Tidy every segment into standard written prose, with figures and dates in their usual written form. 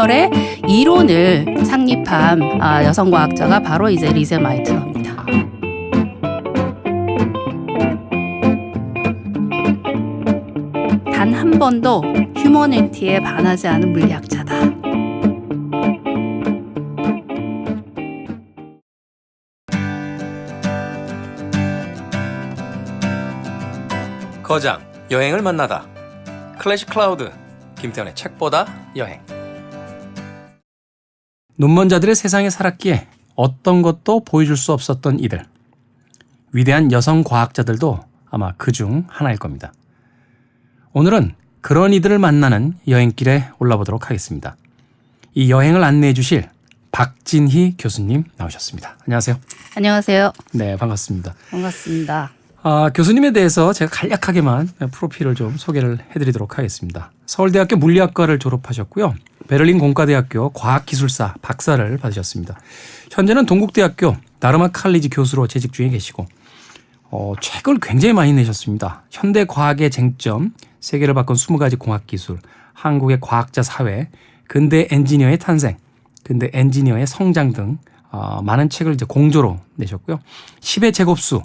분열의 이론을 창립한 여성 과학자가 바로 이제 리제 마이트너입니다. 단 한 번도 휴머니티에 반하지 않은 물리학자다. 거장 여행을 만나다. 클래식 클라우드 김태현의 책보다 여행. 눈먼 자들의 세상에 살았기에 어떤 것도 보여줄 수 없었던 이들. 위대한 여성 과학자들도 아마 그중 하나일 겁니다. 오늘은 그런 이들을 만나는 여행길에 올라보도록 하겠습니다. 이 여행을 안내해 주실 박진희 교수님 나오셨습니다. 안녕하세요. 안녕하세요. 네, 반갑습니다. 반갑습니다. 교수님에 대해서 제가 간략하게만 프로필을 좀 소개를 해드리도록 하겠습니다. 서울대학교 물리학과를 졸업하셨고요. 베를린 공과대학교 과학기술사 박사를 받으셨습니다. 현재는 동국대학교 다르마 칼리지 교수로 재직 중에 계시고 책을 굉장히 많이 내셨습니다. 현대 과학의 쟁점, 세계를 바꾼 20가지 공학기술, 한국의 과학자 사회, 근대 엔지니어의 탄생, 근대 엔지니어의 성장 등 많은 책을 이제 공조로 내셨고요. 10의 제곱수,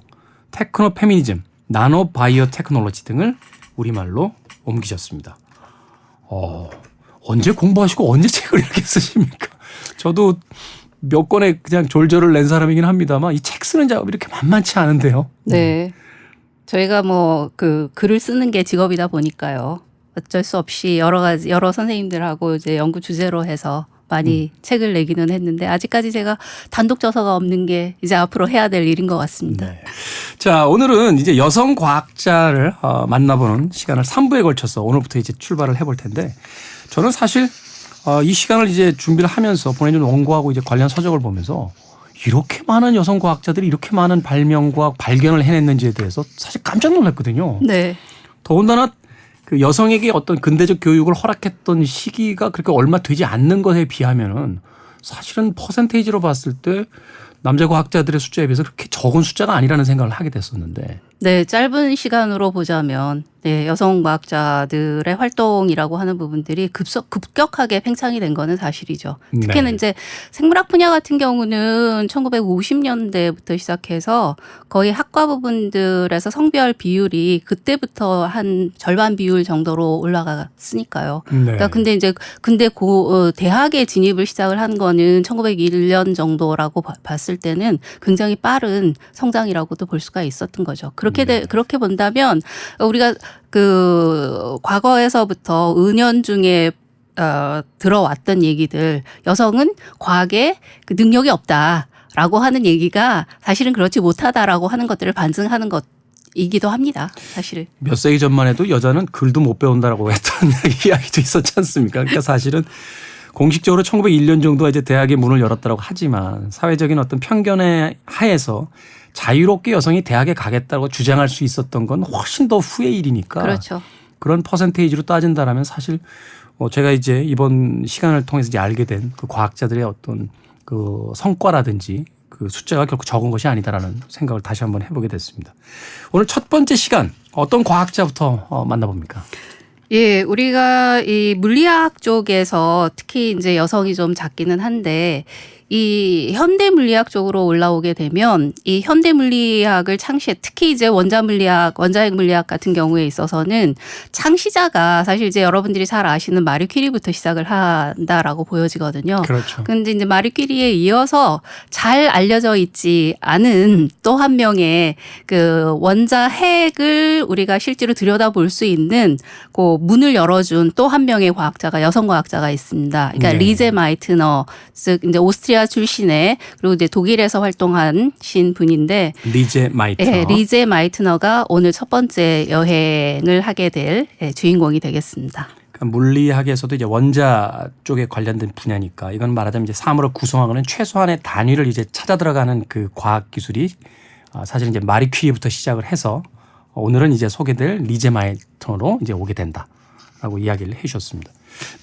테크노 페미니즘, 나노 바이오 테크놀로지 등을 우리말로 옮기셨습니다. 언제 공부하시고 언제 책을 이렇게 쓰십니까? 저도 몇 권의 그냥 졸졸을 낸 사람이긴 합니다만 이 책 쓰는 작업이 이렇게 만만치 않은데요. 네. 저희가 글을 쓰는 게 직업이다 보니까요. 어쩔 수 없이 여러 선생님들하고 이제 연구 주제로 해서 많이 책을 내기는 했는데 아직까지 제가 단독 저서가 없는 게 이제 앞으로 해야 될 일인 것 같습니다. 네. 자, 오늘은 이제 여성 과학자를 만나보는 시간을 3부에 걸쳐서 오늘부터 이제 출발을 해볼 텐데 저는 사실 이 시간을 이제 준비를 하면서 보내준 원고하고 이제 관련 서적을 보면서 이렇게 많은 여성 과학자들이 이렇게 많은 발명과 발견을 해냈는지에 대해서 사실 깜짝 놀랐거든요. 네. 더군다나 그 여성에게 어떤 근대적 교육을 허락했던 시기가 그렇게 얼마 되지 않는 것에 비하면은 사실은 퍼센테이지로 봤을 때 남자 과학자들의 숫자에 비해서 그렇게 적은 숫자가 아니라는 생각을 하게 됐었는데. 네, 짧은 시간으로 보자면 여성 과학자들의 활동이라고 하는 부분들이 급격하게 팽창이 된 거는 사실이죠. 특히는 이제 생물학 분야 같은 경우는 1950년대부터 시작해서 거의 학과 부분들에서 성별 비율이 그때부터 한 절반 비율 정도로 올라갔으니까요. 네. 그러니까 근데 대학에 진입을 시작을 한 거는 1901년 정도라고 봤을 때는 굉장히 빠른 성장이라고도 볼 수가 있었던 거죠. 그렇게 본다면 우리가 과거에서부터 은연중에 들어왔던 얘기들, 여성은 과학에 능력이 없다라고 하는 얘기가 사실은 그렇지 못하다라고 하는 것들을 반증하는 것이기도 합니다. 사실. 몇 세기 전만 해도 여자는 글도 못 배운다라고 했던 이야기도 있었지 않습니까? 그러니까 사실은 공식적으로 1901년 정도가 이제 대학의 문을 열었다고 하지만 사회적인 어떤 편견에 하에서 자유롭게 여성이 대학에 가겠다고 주장할 수 있었던 건 훨씬 더 후의 일이니까. 그렇죠. 그런 퍼센테이지로 따진다라면 사실 제가 이제 이번 시간을 통해서 이제 알게 된 그 과학자들의 어떤 그 성과라든지 그 숫자가 결코 적은 것이 아니다라는 생각을 다시 한번 해보게 됐습니다. 오늘 첫 번째 시간 어떤 과학자부터 만나봅니까? 예, 우리가 이 물리학 쪽에서 특히 이제 여성이 좀 작기는 한데 이 현대 물리학 쪽으로 올라오게 되면 이 현대 물리학을 특히 이제 원자핵 물리학 같은 경우에 있어서는 창시자가 사실 이제 여러분들이 잘 아시는 마리 퀴리부터 시작을 한다라고 보여지거든요. 그렇죠. 근데 이제 마리 퀴리에 이어서 잘 알려져 있지 않은 또 한 명의 그 원자핵을 우리가 실제로 들여다볼 수 있는 그 문을 열어준 또 한 명의 여성 과학자가 있습니다. 그러니까 네. 리제 마이트너, 즉 이제 오스트리아 출신의 그리고 이제 독일에서 활동하신 분인데 리제 마이트너. 네, 리제 마이트너가 오늘 첫 번째 여행을 하게 될 주인공이 되겠습니다. 그러니까 물리학에서도 이제 원자 쪽에 관련된 분야니까 이건 말하자면 이제 사물을 구성하는 최소한의 단위를 이제 찾아 들어가는 그 과학 기술이 사실 이제 마리 퀴리부터 시작을 해서 오늘은 이제 소개될 리제 마이트너로 이제 오게 된다라고 이야기를 해 주셨습니다.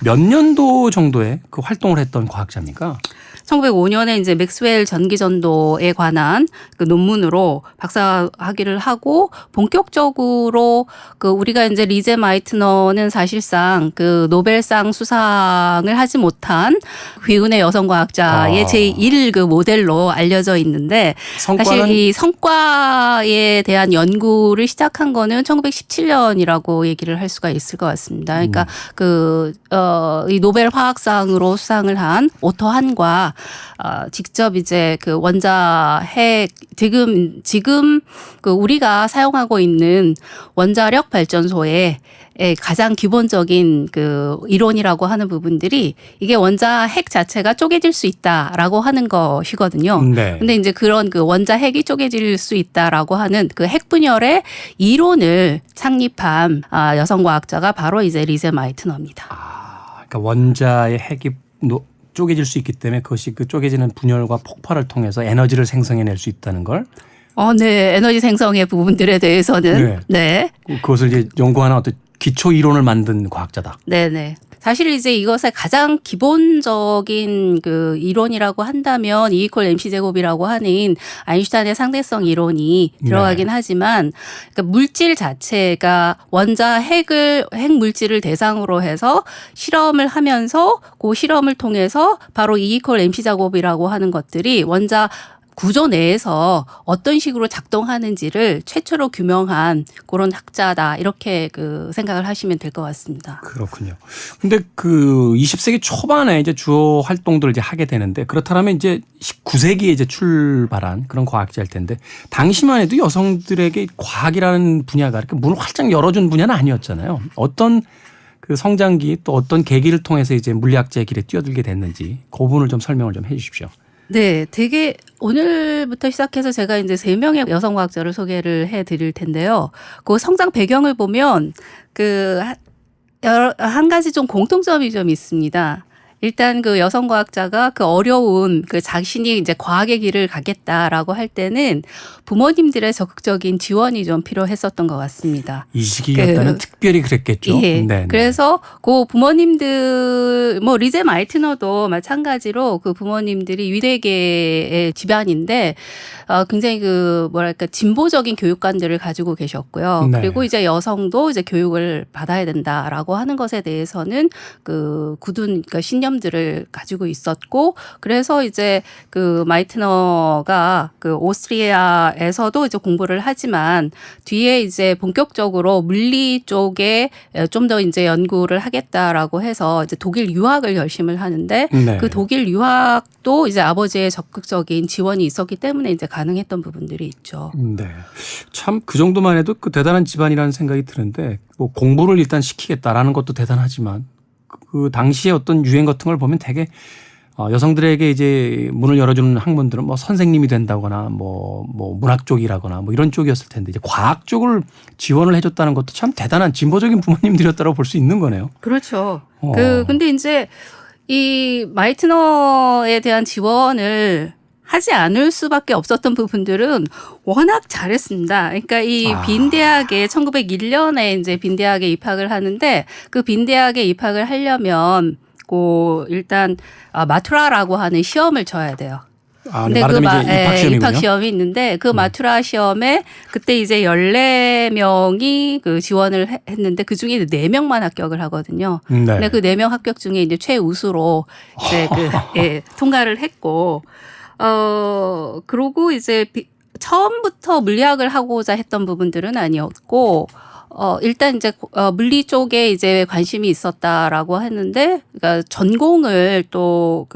몇 년도 정도의 그 활동을 했던 과학자입니까? 1905년에 이제 맥스웰 전기전도에 관한 그 논문으로 박사 학위를 하고 본격적으로 그 우리가 이제 리제 마이트너는 사실상 그 노벨상 수상을 하지 못한 귀운의 여성 과학자의 제1 그 모델로 알려져 있는데 사실 이 성과에 대한 연구를 시작한 거는 1917년이라고 얘기를 할 수가 있을 것 같습니다. 그러니까 이 노벨 화학상으로 수상을 한 오토 한과 직접 이제 그 원자 핵 지금 그 우리가 사용하고 있는 원자력 발전소의 가장 기본적인 그 이론이라고 하는 부분들이 이게 원자 핵 자체가 쪼개질 수 있다라고 하는 것이거든요. 네. 근데 이제 그런 그 원자 핵이 쪼개질 수 있다라고 하는 그 핵 분열의 이론을 창립한 여성 과학자가 바로 이제 리제 마이트너입니다. 그러니까 원자의 핵이 쪼개질 수 있기 때문에 그것이 그 쪼개지는 분열과 폭발을 통해서 에너지를 생성해낼 수 있다는 걸. 네. 에너지 생성의 부분들에 대해서는 네. 그것을 이제 연구하는 어떤 기초 이론을 만든 과학자다. 네네. 사실 이제 이것의 가장 기본적인 그 이론이라고 한다면 E 이퀄 MC 제곱이라고 하는 아인슈타인의 상대성 이론이 들어가긴 하지만 그러니까 물질 자체가 원자 핵 물질을 대상으로 해서 실험을 하면서 그 실험을 통해서 바로 E 이퀄 MC 제곱이라고 하는 것들이 원자 구조 내에서 어떤 식으로 작동하는지를 최초로 규명한 그런 학자다 이렇게 그 생각을 하시면 될 것 같습니다. 그렇군요. 근데 그 20세기 초반에 이제 주요 활동들을 이제 하게 되는데 그렇다면 이제 19세기에 이제 출발한 그런 과학자일 텐데 당시만 해도 여성들에게 과학이라는 분야가 이렇게 문을 활짝 열어준 분야는 아니었잖아요. 어떤 그 성장기 또 어떤 계기를 통해서 이제 물리학자의 길에 뛰어들게 됐는지 그 부분을 좀 설명을 좀 해 주십시오. 네, 되게 오늘부터 시작해서 제가 이제 3명의 여성 과학자를 소개를 해 드릴 텐데요. 그 성장 배경을 보면 한 가지 좀 공통점이 좀 있습니다. 일단 그 여성 과학자가 그 어려운 그 자신이 이제 과학의 길을 가겠다라고 할 때는 부모님들의 적극적인 지원이 좀 필요했었던 것 같습니다. 이 시기였다면 특별히 그랬겠죠. 예. 네. 그래서 그 부모님들 뭐 리제 마이트너도 마찬가지로 그 부모님들이 위대계의 집안인데 굉장히 그 뭐랄까 진보적인 교육관들을 가지고 계셨고요. 네. 그리고 이제 여성도 이제 교육을 받아야 된다라고 하는 것에 대해서는 그 굳은 그러니까 신념들을 가지고 있었고 그래서 이제 그 마이트너가 그 오스트리아에서도 이제 공부를 하지만 뒤에 이제 본격적으로 물리 쪽에 좀 더 이제 연구를 하겠다라고 해서 이제 독일 유학을 결심을 하는데 네. 그 독일 유학도 이제 아버지의 적극적인 지원이 있었기 때문에 이제 가능했던 부분들이 있죠. 네. 참 그 정도만 해도 그 대단한 집안이라는 생각이 드는데 뭐 공부를 일단 시키겠다라는 것도 대단하지만 그 당시에 어떤 유행 같은 걸 보면 되게 여성들에게 이제 문을 열어주는 학문들은 뭐 선생님이 된다거나 뭐 문학 쪽이라거나 뭐 이런 쪽이었을 텐데 이제 과학 쪽을 지원을 해줬다는 것도 참 대단한 진보적인 부모님들이었다고 볼 수 있는 거네요. 그렇죠. 근데 이제 이 마이트너에 대한 지원을 하지 않을 수밖에 없었던 부분들은 워낙 잘했습니다. 그러니까 이 빈대학에 1901년에 이제 빈대학에 입학을 하는데 그 빈대학에 입학을 하려면 일단 마투라라고 하는 시험을 쳐야 돼요. 근데 말하자면 이제 입학 시험이군요. 입학 시험이 있는데 그 마투라 시험에 그때 이제 14명이 그 지원을 했는데 그 중에 4명만 합격을 하거든요. 네. 근데 그 4명 합격 중에 이제 최우수로 이제 통과를 했고 그러고 이제 처음부터 물리학을 하고자 했던 부분들은 아니었고 일단 이제 물리 쪽에 이제 관심이 있었다라고 했는데 그러니까 전공을 또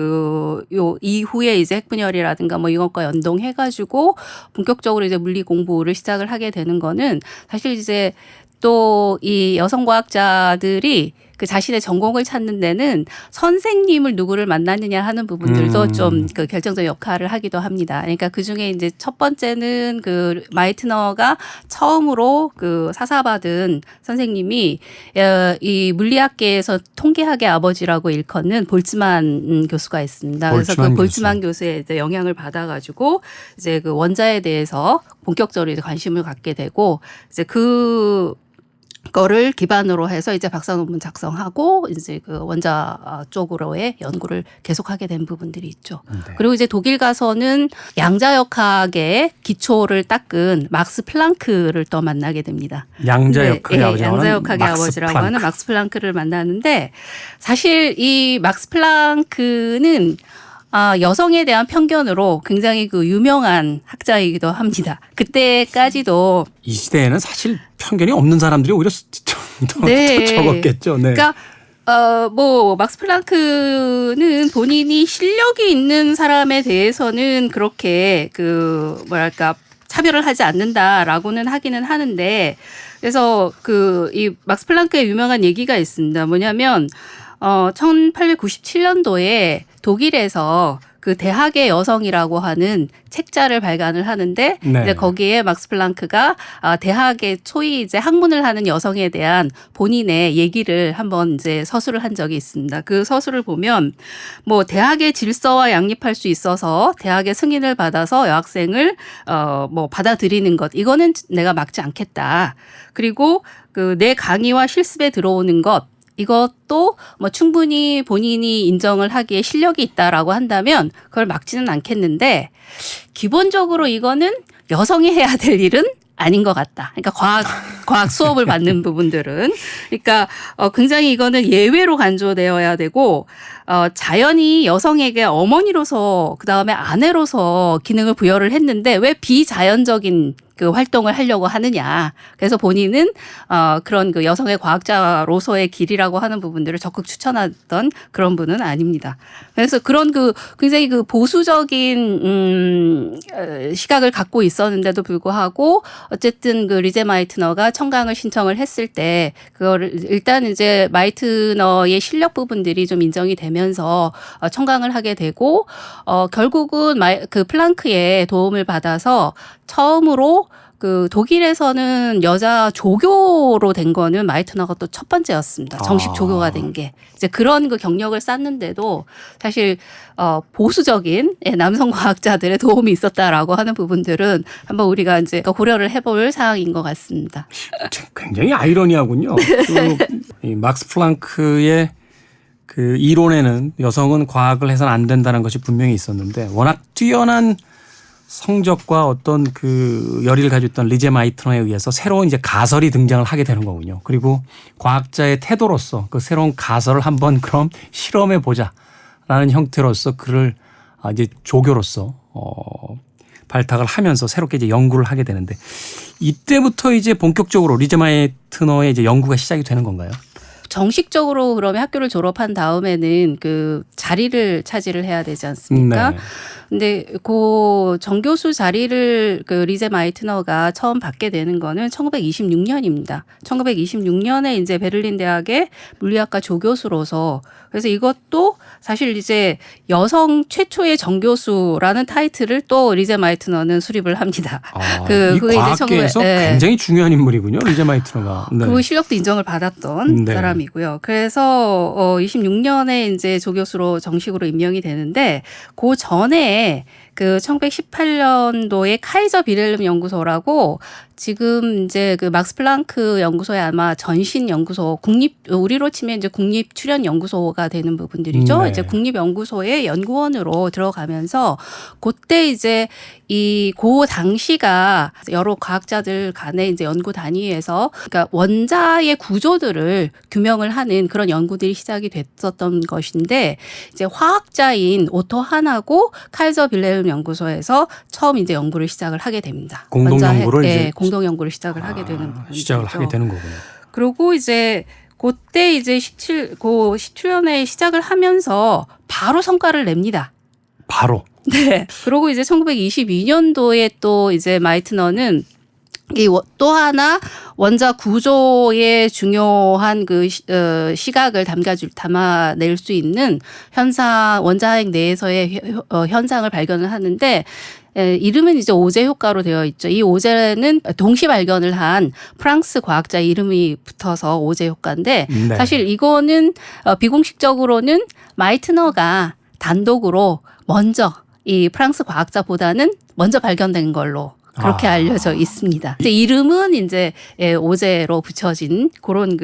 요 이후에 이제 핵분열이라든가 뭐 이것과 연동해 가지고 본격적으로 이제 물리 공부를 시작을 하게 되는 거는 사실 이제 또 이 여성 과학자들이 그 자신의 전공을 찾는 데는 선생님을 누구를 만났느냐 하는 부분들도 좀 그 결정적 역할을 하기도 합니다. 그러니까 그 중에 이제 첫 번째는 그 마이트너가 처음으로 그 사사받은 선생님이 이 물리학계에서 통계학의 아버지라고 일컫는 볼츠만 교수가 있습니다. 그래서 그 볼츠만 교수의 이제 영향을 받아가지고 이제 그 원자에 대해서 본격적으로 이제 관심을 갖게 되고 이제 거를 기반으로 해서 이제 박사 논문 작성하고 이제 그 원자 쪽으로의 연구를 계속하게 된 부분들이 있죠. 네. 그리고 이제 독일 가서는 양자역학의 기초를 닦은 막스 플랑크를 또 만나게 됩니다. 양자역학의 아버지라고 하는 양자역학의 막스 아버지라고 플랑크. 하는 막스 플랑크를 만나는데 사실 이 막스 플랑크는 여성에 대한 편견으로 굉장히 그 유명한 학자이기도 합니다. 그때까지도 이 시대에는 사실 편견이 없는 사람들이 오히려 더 네. 적었겠죠. 네. 그러니까 뭐 막스 플랑크는 본인이 실력이 있는 사람에 대해서는 그렇게 그 뭐랄까 차별을 하지 않는다라고는 하기는 하는데 그래서 그 이 막스 플랑크의 유명한 얘기가 있습니다. 뭐냐면 1897년도에 독일에서 그 대학의 여성이라고 하는 책자를 발간을 하는데 네. 이제 거기에 막스 플랑크가 대학의 소위 이제 학문을 하는 여성에 대한 본인의 얘기를 한번 이제 서술을 한 적이 있습니다. 그 서술을 보면 뭐 대학의 질서와 양립할 수 있어서 대학의 승인을 받아서 여학생을 뭐 받아들이는 것 이거는 내가 막지 않겠다. 그리고 그 내 강의와 실습에 들어오는 것 이것도 뭐 충분히 본인이 인정을 하기에 실력이 있다라고 한다면 그걸 막지는 않겠는데 기본적으로 이거는 여성이 해야 될 일은 아닌 것 같다. 그러니까 과학 수업을 받는 부분들은 그러니까 굉장히 이거는 예외로 간주되어야 되고 자연히 여성에게 어머니로서 그다음에 아내로서 기능을 부여를 했는데 왜 비자연적인 그 활동을 하려고 하느냐. 그래서 본인은 그런 그 여성의 과학자로서의 길이라고 하는 부분들을 적극 추천하던 그런 분은 아닙니다. 그래서 그런 그 굉장히 그 보수적인 시각을 갖고 있었는데도 불구하고 어쨌든 그 리제 마이트너가 청강을 신청을 했을 때 그거를 일단 이제 마이트너의 실력 부분들이 좀 인정이 되면서 청강을 하게 되고 결국은 그 플랑크의 도움을 받아서 처음으로 그 독일에서는 여자 조교로 된 거는 마이트너가 또 첫 번째였습니다. 정식 조교가 된 게. 이제 그런 그 경력을 쌓는데도 사실 보수적인 남성 과학자들의 도움이 있었다라고 하는 부분들은 한번 우리가 이제 고려를 해볼 사항인 것 같습니다. 굉장히 아이러니하군요. 이 막스 플랑크의 그 이론에는 여성은 과학을 해서는 안 된다는 것이 분명히 있었는데 워낙 뛰어난 성적과 어떤 그 열의를 가지고 있던 리제 마이트너에 의해서 새로운 이제 가설이 등장을 하게 되는 거군요. 그리고 과학자의 태도로서 그 새로운 가설을 한번 그럼 실험해 보자라는 형태로서 그를 이제 조교로서 발탁을 하면서 새롭게 이제 연구를 하게 되는데 이때부터 이제 본격적으로 리제 마이트너의 이제 연구가 시작이 되는 건가요? 정식적으로 그러면 학교를 졸업한 다음에는 그 자리를 차지를 해야 되지 않습니까? 네. 근데 그 정교수 자리를 그 리제 마이트너가 처음 받게 되는 거는 1926년입니다. 1926년에 이제 베를린 대학의 물리학과 조교수로서 그래서 이것도 사실 이제 여성 최초의 정교수라는 타이틀을 또 리제 마이트너는 수립을 합니다. 이 과학계에서 굉장히 중요한 인물이군요. 리제 마이트너가. 네. 그 실력도 인정을 받았던 네. 사람이고요. 그래서 26년에 이제 조교수로 정식으로 임명이 되는데 그 전에 그 1918년도에 카이저 비렐름 연구소라고 지금 이제 그 막스 플랑크 연구소의 아마 전신 연구소 우리로 치면 이제 국립 출연 연구소가 되는 부분들이죠. 네. 이제 국립 연구소의 연구원으로 들어가면서 그때 이제 고 당시가 여러 과학자들 간의 이제 연구 단위에서 그러니까 원자의 구조들을 규명을 하는 그런 연구들이 시작이 됐었던 것인데 이제 화학자인 오토 한하고 카이저 빌헬름 연구소에서 처음 이제 연구를 시작을 하게 됩니다. 공동 연구를 이제 공동 연구를 시작을 하게 되는 시작을 하게 되는 거군요. 그리고 이제 그때 이제 17년에 시작을 하면서 바로 성과를 냅니다. 바로. 네. 그리고 이제 1922년도에 또 이제 마이트너는 또 하나 원자 구조의 중요한 그 시각을 담아낼 수 있는 원자핵 내에서의 현상을 발견을 하는데 이름은 이제 오제 효과로 되어 있죠. 이 오제는 동시 발견을 한 프랑스 과학자 이름이 붙어서 오제 효과인데 네. 사실 이거는 비공식적으로는 마이트너가 단독으로 먼저 이 프랑스 과학자보다는 먼저 발견된 걸로 그렇게 알려져 있습니다. 이제 이름은 이제 오제로 붙여진 그런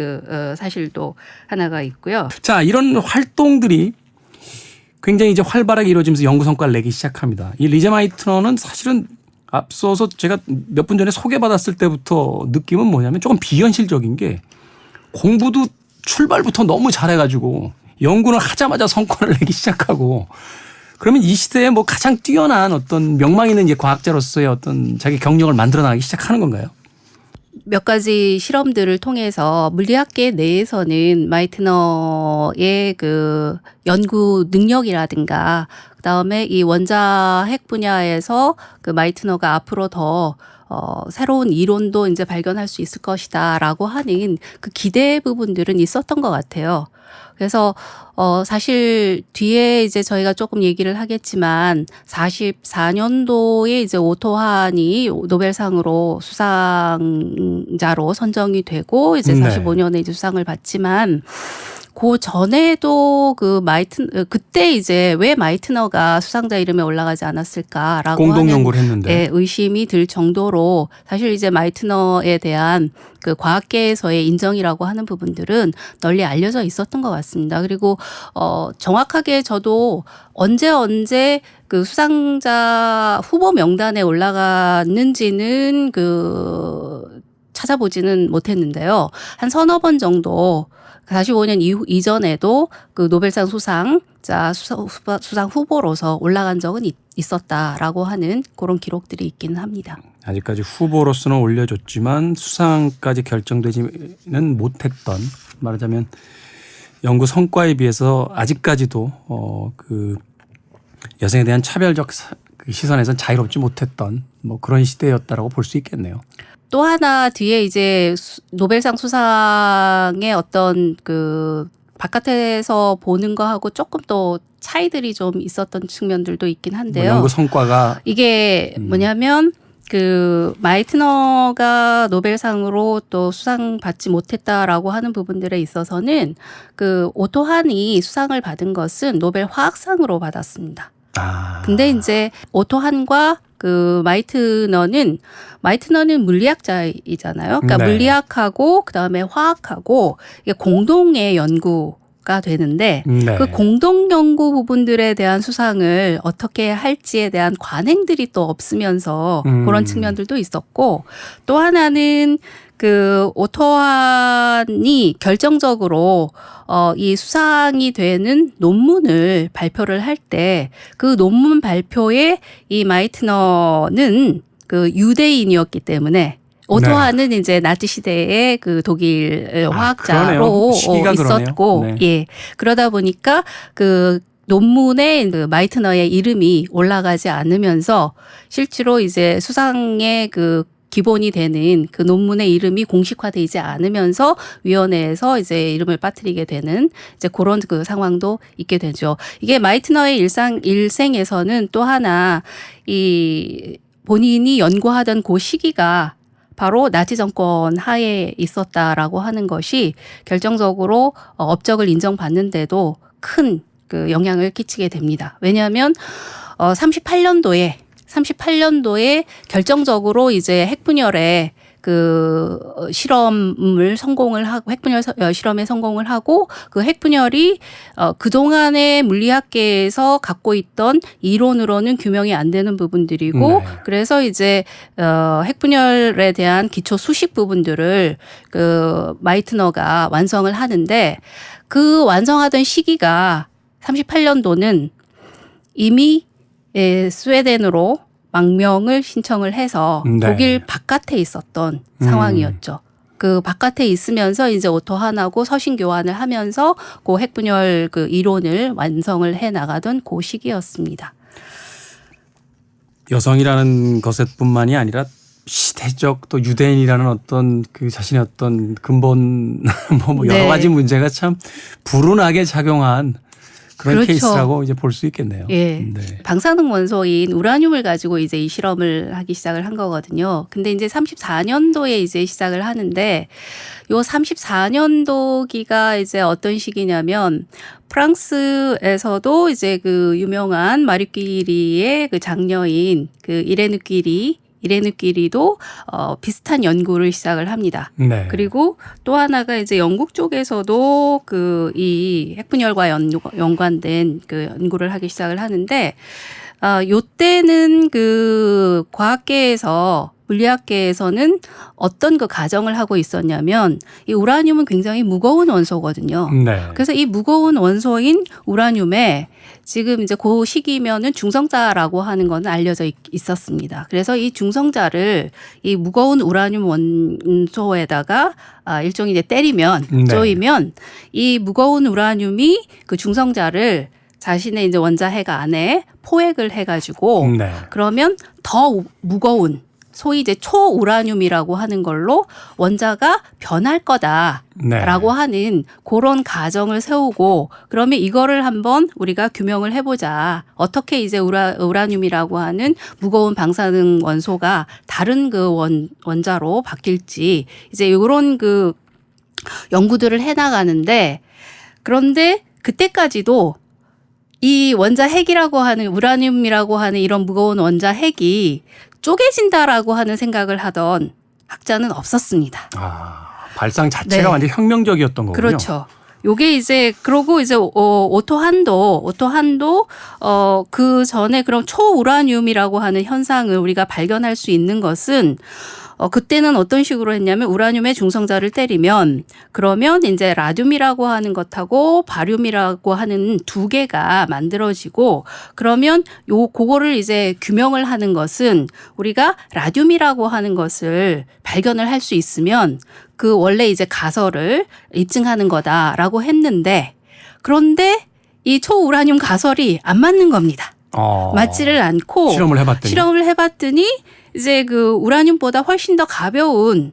사실도 하나가 있고요. 자, 이런 활동들이 굉장히 이제 활발하게 이루어지면서 연구 성과를 내기 시작합니다. 이 리제 마이트너는 사실은 앞서서 제가 몇 분 전에 소개받았을 때부터 느낌은 뭐냐면 조금 비현실적인 게 공부도 출발부터 너무 잘해가지고 연구를 하자마자 성과를 내기 시작하고 그러면 이 시대에 뭐 가장 뛰어난 어떤 명망 있는 이제 과학자로서의 어떤 자기 경력을 만들어 나가기 시작하는 건가요? 몇 가지 실험들을 통해서 물리학계 내에서는 마이트너의 그 연구 능력이라든가 그다음에 이 원자핵 분야에서 그 마이트너가 앞으로 더 새로운 이론도 이제 발견할 수 있을 것이다라고 하는 그 기대 부분들은 있었던 것 같아요. 그래서 사실 뒤에 이제 저희가 조금 얘기를 하겠지만 44년도에 이제 오토한이 노벨상으로 수상자로 선정이 되고 이제 45년에 이제 수상을 받지만 그 전에도 그때 이제 왜 마이트너가 수상자 이름에 올라가지 않았을까라고 공동 연구를 했는데 의심이 들 정도로 사실 이제 마이트너에 대한 그 과학계에서의 인정이라고 하는 부분들은 널리 알려져 있었던 것 같습니다. 그리고 정확하게 저도 언제 그 수상자 후보 명단에 올라갔는지는 찾아보지는 못했는데요. 한 서너 번 정도 45년 이전에도 그 노벨상 수상자 수상 후보로서 올라간 적은 있었다라고 하는 그런 기록들이 있기는 합니다. 아직까지 후보로서는 올려줬지만 수상까지 결정되지는 못했던 말하자면 연구 성과에 비해서 아직까지도 그 여성에 대한 차별적 시선에선 자유롭지 못했던 뭐 그런 시대였다라고 볼 수 있겠네요. 또 하나 뒤에 이제 노벨상 수상의 어떤 그 바깥에서 보는 거하고 조금 또 차이들이 좀 있었던 측면들도 있긴 한데요. 뭐 연구 성과가 이게 뭐냐면 그 마이트너가 노벨상으로 또 수상받지 못했다라고 하는 부분들에 있어서는 그 오토한이 수상을 받은 것은 노벨 화학상으로 받았습니다. 근데 이제 오토한과 그 마이트너는 물리학자이잖아요. 그러니까 네. 물리학하고 그다음에 화학하고 이게 공동의 연구가 되는데 네. 그 공동 연구 부분들에 대한 수상을 어떻게 할지에 대한 관행들이 또 없으면서 그런 측면들도 있었고 또 하나는 그 오토한이 결정적으로 이 수상이 되는 논문을 발표를 할 때 그 논문 발표에 이 마이트너는 그 유대인이었기 때문에 오토한은 이제 나치 시대의 그 독일 화학자로 있었고, 네. 예, 그러다 보니까 그 논문에 그 마이트너의 이름이 올라가지 않으면서 실제로 이제 수상의 그 기본이 되는 그 논문의 이름이 공식화되지 않으면서 위원회에서 이제 이름을 빠뜨리게 되는 이제 그런 그 상황도 있게 되죠. 이게 마이트너의 일생에서는 또 하나 이 본인이 연구하던 그 시기가 바로 나치 정권 하에 있었다라고 하는 것이 결정적으로 업적을 인정받는데도 큰 그 영향을 끼치게 됩니다. 왜냐하면 38년도에 결정적으로 이제 핵분열에 그 실험을 성공을 하고 핵분열 실험에 성공을 하고 그 핵분열이 그동안의 물리학계에서 갖고 있던 이론으로는 규명이 안 되는 부분들이고 그래서 이제 핵분열에 대한 기초 수식 부분들을 그 마이트너가 완성을 하는데 그 완성하던 시기가 38년도는 이미 스웨덴으로 망명을 신청을 해서 독일 바깥에 있었던 상황이었죠. 그 바깥에 있으면서 이제 오토한하고 서신 교환을 하면서 그 핵분열 그 이론을 완성을 해 나가던 그 시기였습니다. 여성이라는 것뿐만이 아니라 시대적 또 유대인이라는 어떤 그 자신의 어떤 근본 뭐 여러 가지 문제가 참 불운하게 작용한 그런 케이스라고 이제 볼 수 있겠네요. 예. 네. 방사능 원소인 우라늄을 가지고 이제 이 실험을 하기 시작을 한 거거든요. 근데 이제 34년도에 이제 시작을 하는데 요 34년도기가 이제 어떤 시기냐면 프랑스에서도 이제 그 유명한 마리 퀴리의 그 장녀인 그 이레누 퀴리 이레느끼리도 비슷한 연구를 시작을 합니다. 네. 그리고 또 하나가 이제 영국 쪽에서도 그 이 핵분열과 연관된 그 연구를 하기 시작을 하는데 요때는 그 과학계에서 물리학계에서는 어떤 그 가정을 하고 있었냐면 이 우라늄은 굉장히 무거운 원소거든요. 네. 그래서 이 무거운 원소인 우라늄에 지금 이제 그 시기면은 중성자라고 하는 건 알려져 있었습니다. 그래서 이 중성자를 이 무거운 우라늄 원소에다가 일종의 이제 때리면 네. 조이면 이 무거운 우라늄이 그 중성자를 자신의 이제 원자핵 안에 포획을 해가지고 네. 그러면 더 무거운 소위 이제 초우라늄이라고 하는 걸로 원자가 변할 거다라고 하는 그런 가정을 세우고 그러면 이거를 한번 우리가 규명을 해보자. 어떻게 이제 우라늄이라고 하는 무거운 방사능 원소가 다른 그 원자로 바뀔지 이제 이런 그 연구들을 해나가는데 그런데 그때까지도 이 원자 핵이라고 하는 우라늄이라고 하는 이런 무거운 원자 핵이 쪼개진다라고 하는 생각을 하던 학자는 없었습니다. 발상 자체가 네. 완전 혁명적이었던 거군요. 그렇죠. 요게 이제 그러고 이제 오토 한도 그 전에 그런 초우라늄이라고 하는 현상을 우리가 발견할 수 있는 것은 그때는 어떤 식으로 했냐면 우라늄의 중성자를 때리면 그러면 이제 라듐이라고 하는 것하고 바륨이라고 하는 두 개가 만들어지고 그러면 그거를 이제 규명을 하는 것은 우리가 라듐이라고 하는 것을 발견을 할 수 있으면 그 원래 이제 가설을 입증하는 거다라고 했는데 그런데 이 초우라늄 가설이 안 맞는 겁니다. 맞지를 않고 실험을 해봤더니 이제 그 우라늄보다 훨씬 더 가벼운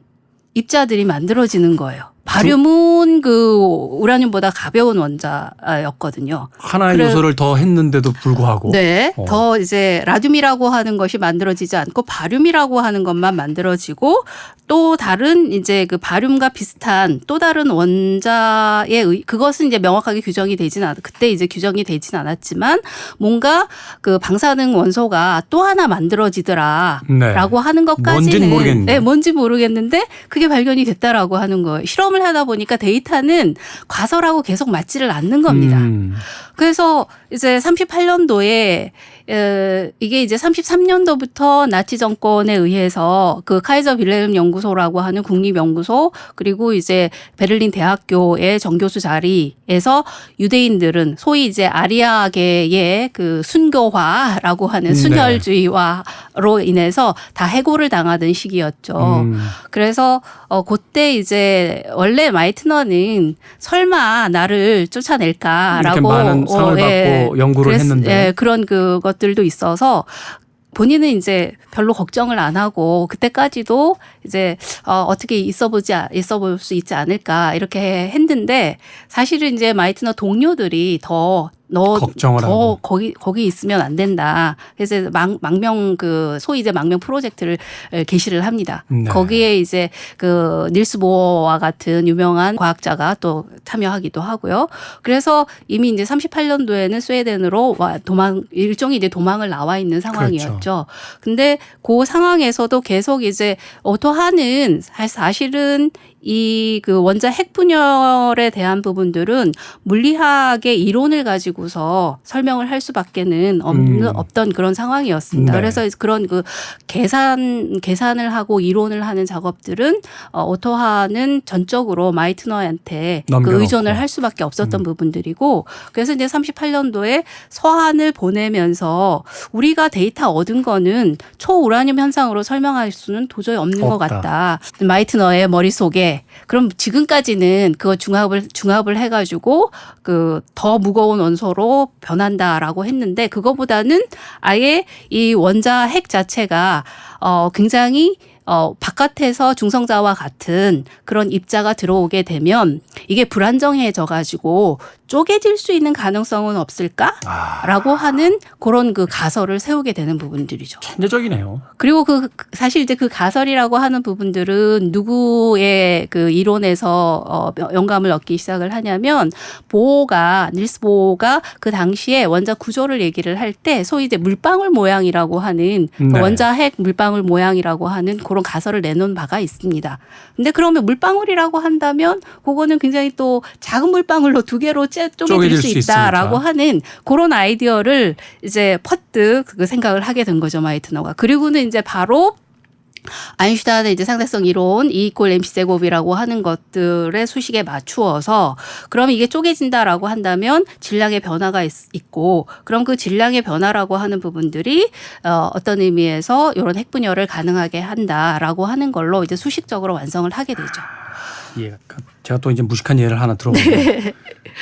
입자들이 만들어지는 거예요. 바륨은 그 우라늄보다 가벼운 원자였거든요. 하나의 요소를 더 했는데도 불구하고. 네. 더 이제 라듐이라고 하는 것이 만들어지지 않고 바륨이라고 하는 것만 만들어지고 또 다른 이제 그 바륨과 비슷한 또 다른 원자의 그것은 이제 명확하게 그때 이제 규정이 되진 않았지만 뭔가 그 방사능 원소가 또 하나 만들어지더라라고 하는 것까지는 뭔지 모르겠는데 그게 발견이 됐다라고 하는 거예요. 실험을 하다 보니까 데이터는 과설하고 계속 맞지를 않는 겁니다. 그래서 이제 38년도에 이게 이제 33년도부터 나치 정권에 의해서 그 카이저 빌헬름 연구소라고 하는 국립연구소 그리고 이제 베를린 대학교의 정교수 자리에서 유대인들은 소위 이제 아리아계의 그 순교화라고 하는 순혈주의화로 인해서 다 해고를 당하던 시기였죠. 그래서 그때 이제 원래 마이트너는 설마 나를 쫓아낼까라고 이렇게 많은 상을 받고 연구를 했는데 그런 그것들도 있어서 본인은 이제 별로 걱정을 안 하고 그때까지도 이제 어떻게 있어볼 수 있지 않을까 이렇게 했는데 사실은 이제 마이트너 동료들이 더 거기 있으면 안 된다. 그래서 망명 그 소위 이제 망명 프로젝트를 개시를 합니다. 네. 거기에 이제 그 닐스 보어와 같은 유명한 과학자가 또 참여하기도 하고요. 그래서 이미 이제 38년도에는 스웨덴으로 일종의 이제 도망을 나와 있는 상황이었죠. 그렇죠. 근데 그 상황에서도 계속 이제 오토하는 사실은 이 그 원자 핵분열에 대한 부분들은 물리학의 이론을 가지고서 설명을 할 수밖에는 없던 그런 상황이었습니다. 네. 그래서 그런 그 계산을 하고 이론을 하는 작업들은 오토하는 전적으로 마이트너한테 그 의존을 할 수밖에 없었던 부분들이고 그래서 이제 38년도에 서한을 보내면서 우리가 데이터 얻은 거는 초우라늄 현상으로 설명할 수는 도저히 없는 것 같다. 마이트너의 머릿속에 그럼 지금까지는 그거 중합을 해가지고 그 더 무거운 원소로 변한다라고 했는데 그거보다는 아예 이 원자 핵 자체가 굉장히 바깥에서 중성자와 같은 그런 입자가 들어오게 되면 이게 불안정해져 가지고 쪼개질 수 있는 가능성은 없을까라고 하는 그런 그 가설을 세우게 되는 부분들이죠. 천재적이네요. 그리고 사실 이제 그 가설이라고 하는 부분들은 누구의 그 이론에서 영감을 얻기 시작을 하냐면 닐스 보어가 그 당시에 원자 구조를 얘기를 할 때 소위 이제 물방울 모양이라고 하는 네. 원자핵 물방울 모양이라고 하는 그런 가설을 내놓은 바가 있습니다. 근데 그러면 물방울이라고 한다면 그거는 굉장히 또 작은 물방울로 두 개로 쪼개질 수 있다라고 하는 그런 아이디어를 이제 퍼뜩 그 생각을 하게 된 거죠, 마이트너가. 그리고는 이제 바로 아인슈타인의 이제 상대성 이론 E=mc 제곱이라고 하는 것들의 수식에 맞추어서 그럼 이게 쪼개진다라고 한다면 질량의 변화가 있고 그럼 그 질량의 변화라고 하는 부분들이 어떤 의미에서 이런 핵분열을 가능하게 한다라고 하는 걸로 이제 수식적으로 완성을 하게 되죠. 예, 제가 또 이제 무식한 예를 하나 들어보면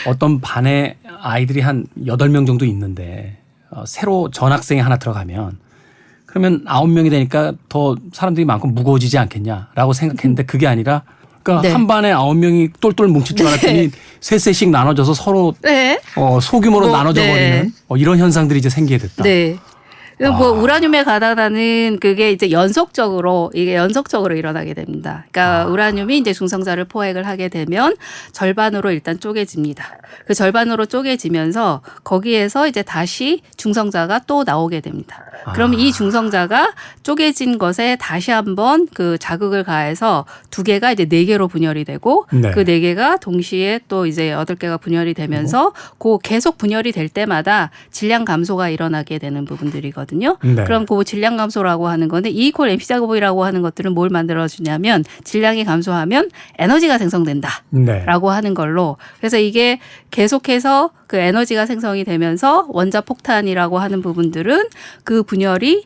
어떤 반에 아이들이 한 8명 정도 있는데 새로 전학생이 하나 들어가면 그러면 9명이 되니까 더 사람들이 많고 무거워지지 않겠냐라고 생각했는데 그게 아니라 그러니까 네. 한 반에 9명이 똘똘 뭉칠 줄 알았더니 셋씩 나눠져서 서로 네. 소규모로 나눠져 버리는 이런 현상들이 이제 생기게 됐다. 네. 뭐 우라늄에 가다다는 그게 이제 연속적으로 일어나게 됩니다. 그러니까 우라늄이 이제 중성자를 포획을 하게 되면 절반으로 일단 쪼개집니다. 그 절반으로 쪼개지면서 거기에서 이제 다시 중성자가 또 나오게 됩니다. 그럼 이 중성자가 쪼개진 것에 다시 한번 그 자극을 가해서 2개가 이제 4개로 분열이 되고 네. 그 4개가 동시에 또 이제 8개가 분열이 되면서 그 계속 분열이 될 때마다 질량 감소가 일어나게 되는 부분들이거든요. 네. 그럼 그 질량 감소라고 하는 건데 E=mc 제곱이라고 하는 것들은 뭘 만들어주냐면 질량이 감소하면 에너지가 생성된다라고 네. 하는 걸로 그래서 이게 계속해서 그 에너지가 생성이 되면서 원자 폭탄이라고 하는 부분들은 그 분열이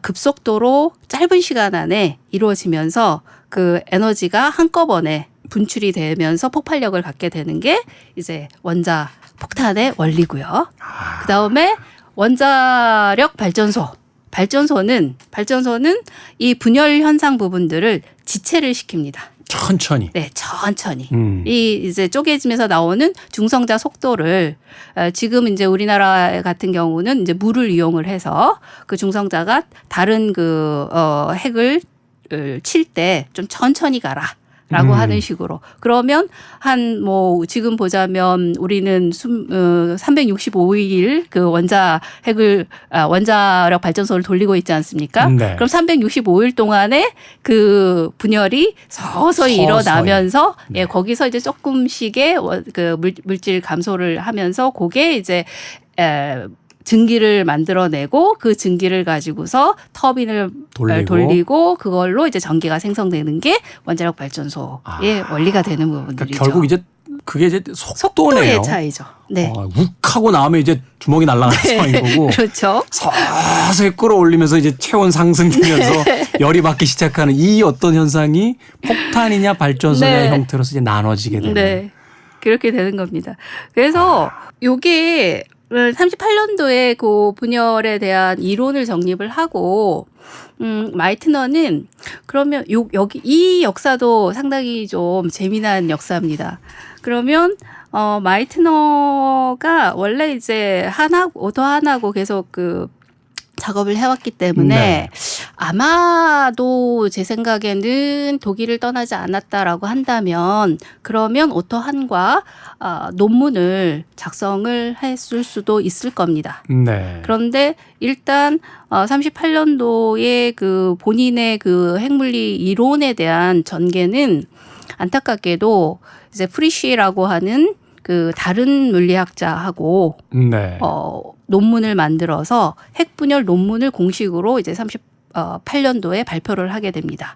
급속도로 짧은 시간 안에 이루어지면서 그 에너지가 한꺼번에 분출이 되면서 폭발력을 갖게 되는 게 이제 원자 폭탄의 원리고요. 그다음에 원자력 발전소는 이 분열 현상 부분들을 지체를 시킵니다. 천천히. 네, 천천히. 이 이제 쪼개지면서 나오는 중성자 속도를 지금 이제 우리나라 같은 경우는 이제 물을 이용을 해서 그 중성자가 다른 그 핵을 칠 때 좀 천천히 가라. 라고 하는 식으로. 그러면 한 뭐 지금 보자면 우리는 365일 그 원자력 발전소를 돌리고 있지 않습니까? 네. 그럼 365일 동안에 그 분열이 서서히 일어나면서 네. 예, 거기서 이제 조금씩의 그 물질 감소를 하면서 그게 이제 증기를 만들어내고 그 증기를 가지고서 터빈을 돌리고 그걸로 이제 전기가 생성되는 게 원자력 발전소의 원리가 되는 부분들이죠. 그러니까 결국 이제 그게 이제 속도네요. 속도의 차이죠. 네. 욱 하고 나오면 이제 주먹이 날아가는 상황인 거고. 그렇죠. 서서히 끌어올리면서 이제 체온 상승되면서 열이 받기 시작하는 이 어떤 현상이 폭탄이냐 발전소냐의 형태로서 이제 나눠지게 되는. 네. 그렇게 되는 겁니다. 그래서 요게 38년도에 그 분열에 대한 이론을 정립을 하고 마이트너는 그러면 여기 이 역사도 상당히 좀 재미난 역사입니다. 그러면 마이트너가 원래 이제 오토 한하고 계속 그 작업을 해왔기 때문에 네. 아마도 제 생각에는 독일을 떠나지 않았다라고 한다면 그러면 오토 한과 논문을 작성을 했을 수도 있을 겁니다. 네. 그런데 일단 38년도에 그 본인의 그 핵물리 이론에 대한 전개는 안타깝게도 이제 프리쉬라고 하는 그 다른 물리학자하고 네. 논문을 만들어서 핵분열 논문을 공식으로 이제 38년도에 발표를 하게 됩니다.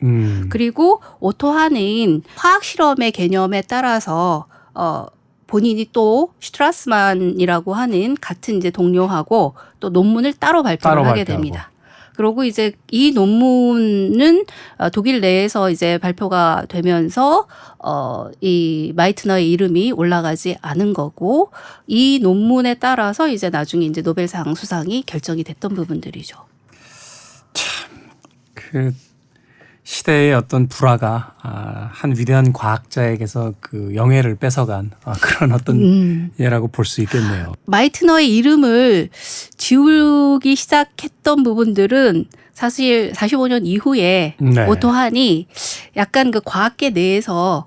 그리고 오토 한은 화학 실험의 개념에 따라서 본인이 또 슈트라스만이라고 하는 같은 이제 동료하고 또 논문을 따로 발표를 하게 됩니다. 그리고 이제 이 논문은 독일 내에서 이제 발표가 되면서 이 마이트너의 이름이 올라가지 않은 거고 이 논문에 따라서 이제 나중에 이제 노벨상 수상이 결정이 됐던 부분들이죠. 참, 시대의 어떤 불화가 한 위대한 과학자에게서 그 영예를 뺏어간 그런 어떤 예라고 볼 수 있겠네요. 마이트너의 이름을 지우기 시작했던 부분들은 사실 45년 이후에 네. 오토 한이 약간 그 과학계 내에서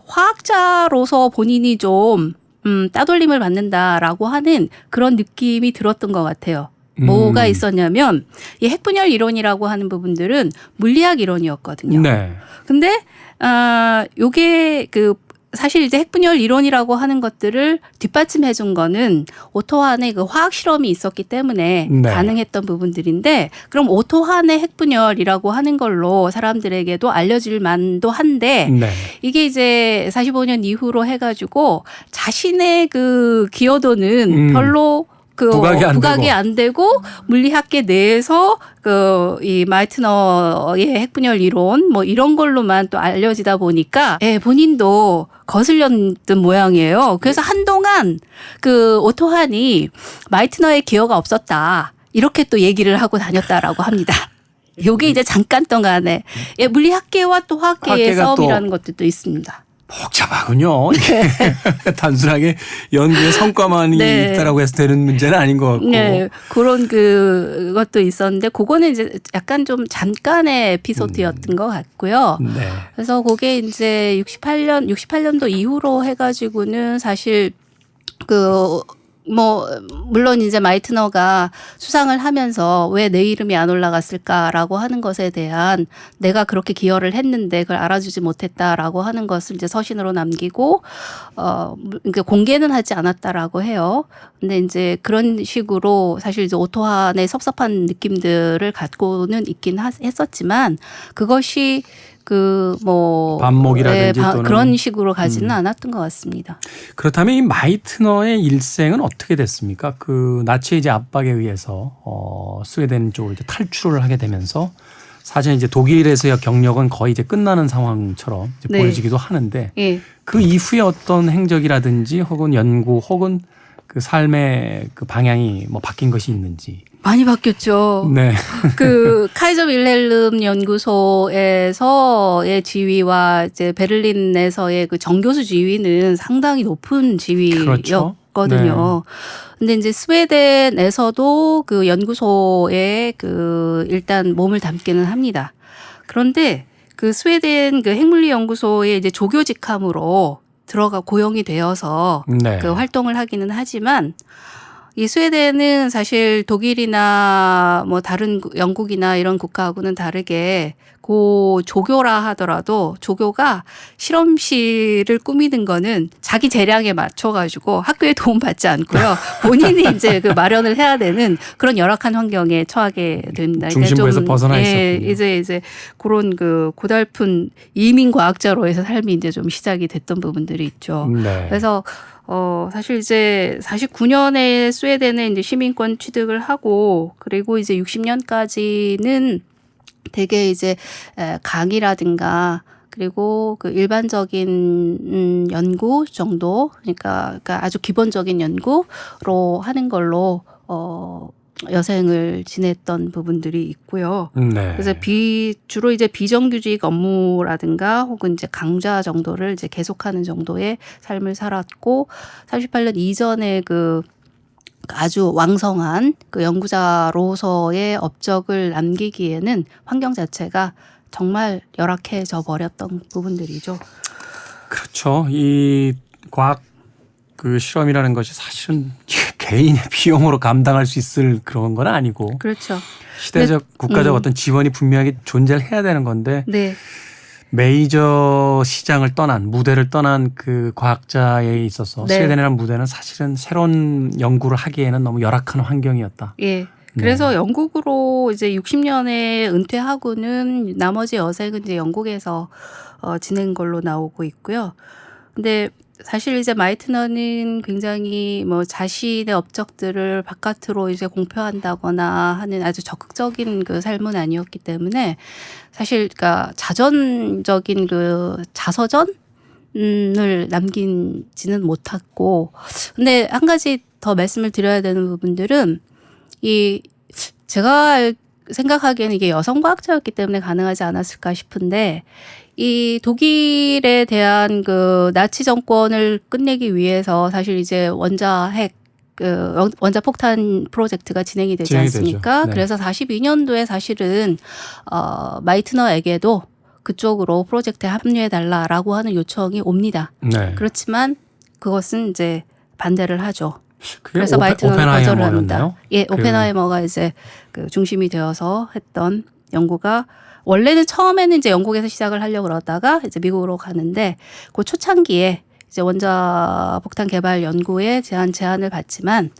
화학자로서 본인이 좀 따돌림을 받는다라고 하는 그런 느낌이 들었던 것 같아요. 뭐가 있었냐면 이 핵분열 이론이라고 하는 부분들은 물리학 이론이었거든요. 네. 근데 요게 그 사실 이제 핵분열 이론이라고 하는 것들을 뒷받침해 준 거는 오토 한의 그 화학 실험이 있었기 때문에 네. 가능했던 부분들인데, 그럼 오토 한의 핵분열이라고 하는 걸로 사람들에게도 알려질 만도 한데 네. 이게 이제 45년 이후로 해가지고 자신의 그 기여도는 별로 그 부각이 안 되고 물리학계 내에서 그 이 마이트너의 핵분열 이론 뭐 이런 걸로만 또 알려지다 보니까 본인도 거슬렸던 모양이에요. 그래서 한동안 그 오토 한이 마이트너의 기여가 없었다 이렇게 또 얘기를 하고 다녔다라고 합니다. 요게 이제 잠깐 동안에 물리학계와 또 화학계의 싸움이라는 것도 것들도 있습니다. 복잡하군요. 단순하게 연구의 성과만이 네. 있다라고 해서 되는 문제는 아닌 것 같고. 네, 그런 그것도 있었는데 그거는 이제 약간 좀 잠깐의 에피소드였던 것 같고요. 네. 그래서 그게 이제 68년도 이후로 해가지고는 사실 물론 이제 마이트너가 수상을 하면서 왜 내 이름이 안 올라갔을까라고 하는 것에 대한 내가 그렇게 기여를 했는데 그걸 알아주지 못했다라고 하는 것을 이제 서신으로 남기고, 그러니까 공개는 하지 않았다라고 해요. 근데 이제 그런 식으로 사실 이제 오토 한의 섭섭한 느낌들을 갖고는 있긴 했었지만 그것이 반목이라든지 또는 그런 식으로 가지는 않았던 것 같습니다. 그렇다면 이 마이트너의 일생은 어떻게 됐습니까? 그 나치의 이제 압박에 의해서 스웨덴 쪽으로 이제 탈출을 하게 되면서 사실 이제 독일에서의 경력은 거의 이제 끝나는 상황처럼 이제 네. 보여지기도 하는데 예. 그 이후에 어떤 행적이라든지 혹은 연구 혹은 그 삶의 그 방향이 뭐 바뀐 것이 있는지. 많이 바뀌었죠. 네. 그 카이저 윌헬름 연구소에서의 지위와 이제 베를린에서의 그 정교수 지위는 상당히 높은 지위였거든요. 그렇죠. 근데 이제 스웨덴에서도 그 연구소에 그 일단 몸을 담기는 합니다. 그런데 그 스웨덴 그 핵물리 연구소에 이제 조교직함으로 들어가 고용이 되어서 네. 그 활동을 하기는 하지만 이 스웨덴은 사실 독일이나 뭐 다른 영국이나 이런 국가하고는 다르게 고 조교라 하더라도 조교가 실험실을 꾸미는 거는 자기 재량에 맞춰가지고 학교에 도움받지 않고요. 본인이 이제 그 마련을 해야 되는 그런 열악한 환경에 처하게 됩니다. 중심부에서 벗어나 있었군요. 이제 그런 그 고달픈 이민 과학자로에서 삶이 이제 좀 시작이 됐던 부분들이 있죠. 네. 그래서 사실 이제 49년에 스웨덴에 이제 시민권 취득을 하고 그리고 이제 60년까지는 되게 이제 강의라든가 그리고 그 일반적인 연구 정도 그러니까 아주 기본적인 연구로 하는 걸로 여생을 지냈던 부분들이 있고요. 네. 그래서 주로 이제 비정규직 업무라든가 혹은 이제 강좌 정도를 이제 계속하는 정도의 삶을 살았고 38년 이전에 그 아주 왕성한 그 연구자로서의 업적을 남기기에는 환경 자체가 정말 열악해져 버렸던 부분들이죠. 그렇죠. 이 과학 그 실험이라는 것이 사실은 개인의 비용으로 감당할 수 있을 그런 건 아니고. 그렇죠. 시대적 국가적 어떤 지원이 분명하게 존재를 해야 되는 건데. 네. 메이저 시장을 떠난 무대를 떠난 그 과학자에 있어서 네. 스웨덴이라는 무대는 사실은 새로운 연구를 하기에는 너무 열악한 환경이었다. 예. 그래서 영국으로 이제 60년에 은퇴하고는 나머지 여생은 이제 영국에서 지낸 걸로 나오고 있고요. 근데 사실 이제 마이트너는 굉장히 뭐 자신의 업적들을 바깥으로 이제 공표한다거나 하는 아주 적극적인 그 삶은 아니었기 때문에 사실 그러니까 자전적인 그 자서전을 남긴지는 못했고, 근데 한 가지 더 말씀을 드려야 되는 부분들은 제가 생각하기에는 이게 여성 과학자였기 때문에 가능하지 않았을까 싶은데 이 독일에 대한 그 나치 정권을 끝내기 위해서 사실 이제 원자 폭탄 프로젝트가 진행이 되지 진행이 않습니까? 되죠. 네. 그래서 42년도에 사실은 마이트너에게도 그쪽으로 프로젝트에 합류해 달라라고 하는 요청이 옵니다. 네. 그렇지만 그것은 이제 반대를 하죠. 그게 그래서 마이트너는 거절을 합니다. 오펜하이머였나요? 예, 오펜하이머가 이제 그 중심이 되어서 했던 연구가 원래는 처음에는 이제 영국에서 시작을 하려고 그러다가 이제 미국으로 가는데 그 초창기에 이제 원자 폭탄 개발 연구에 제안을 받지만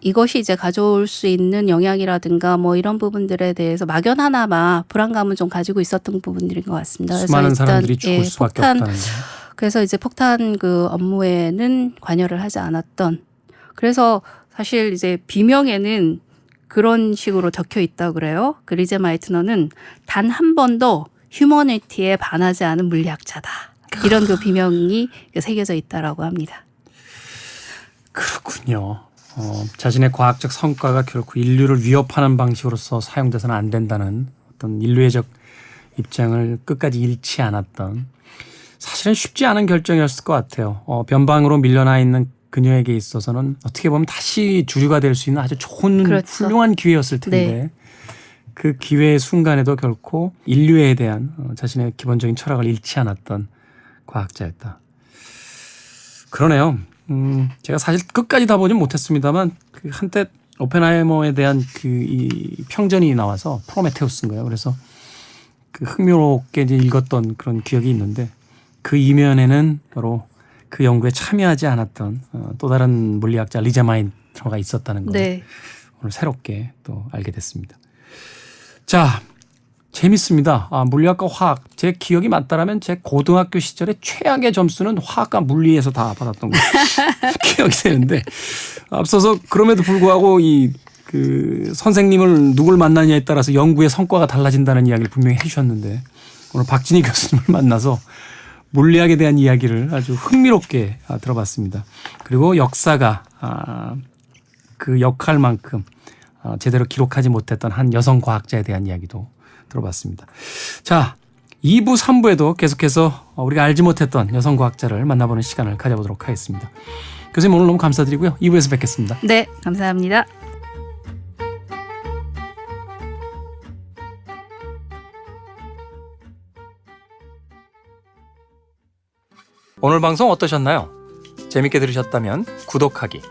이것이 이제 가져올 수 있는 영향이라든가 뭐 이런 부분들에 대해서 막연하나마 불안감은 좀 가지고 있었던 부분들인 것 같습니다. 수많은 그래서 일단 사람들이 죽을 수밖에 없다는 거. 그래서 이제 폭탄 그 업무에는 관여를 하지 않았던. 그래서 사실 이제 비명에는 그런 식으로 적혀 있다고 그래요. 그 리제 마이트너는 단 한 번도 휴머니티에 반하지 않은 물리학자다. 이런 그 비명이 새겨져 있다라고 합니다. 그렇군요. 자신의 과학적 성과가 결코 인류를 위협하는 방식으로서 사용돼서는 안 된다는 어떤 인류애적 입장을 끝까지 잃지 않았던 사실은 쉽지 않은 결정이었을 것 같아요. 변방으로 밀려나 있는 그녀에게 있어서는 어떻게 보면 다시 주류가 될 수 있는 아주 좋은 그렇죠. 훌륭한 기회였을 텐데 네. 그 기회의 순간에도 결코 인류에 대한 자신의 기본적인 철학을 잃지 않았던 과학자였다. 그러네요. 제가 사실 끝까지 다 보진 못했습니다만 그 한때 오펜하이머에 대한 그 이 평전이 나와서 프로메테우스인가요? 그래서 그 흥미롭게 이제 읽었던 그런 기억이 있는데 그 이면에는 바로 그 연구에 참여하지 않았던 또 다른 물리학자 리제 마이트너가 있었다는 걸 네. 오늘 새롭게 또 알게 됐습니다. 자, 재밌습니다. 물리학과 화학. 제 기억이 맞다라면 제 고등학교 시절에 최악의 점수는 화학과 물리에서 다 받았던 거 기억이 되는데 앞서서 그럼에도 불구하고 그 선생님을 누굴 만나냐에 따라서 연구의 성과가 달라진다는 이야기를 분명히 해주셨는데 오늘 박진희 교수님을 만나서 물리학에 대한 이야기를 아주 흥미롭게 들어봤습니다. 그리고 역사가 그 역할만큼 제대로 기록하지 못했던 한 여성 과학자에 대한 이야기도 들어봤습니다. 자, 2부, 3부에도 계속해서 우리가 알지 못했던 여성 과학자를 만나보는 시간을 가져보도록 하겠습니다. 교수님 오늘 너무 감사드리고요. 2부에서 뵙겠습니다. 네, 감사합니다. 오늘 방송 어떠셨나요? 재밌게 들으셨다면 구독하기,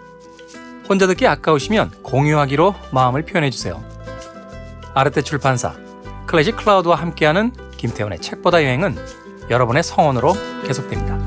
혼자 듣기 아까우시면 공유하기로 마음을 표현해주세요. 아르테 출판사 클래식 클라우드와 함께하는 김태훈의 책보다 여행은 여러분의 성원으로 계속됩니다.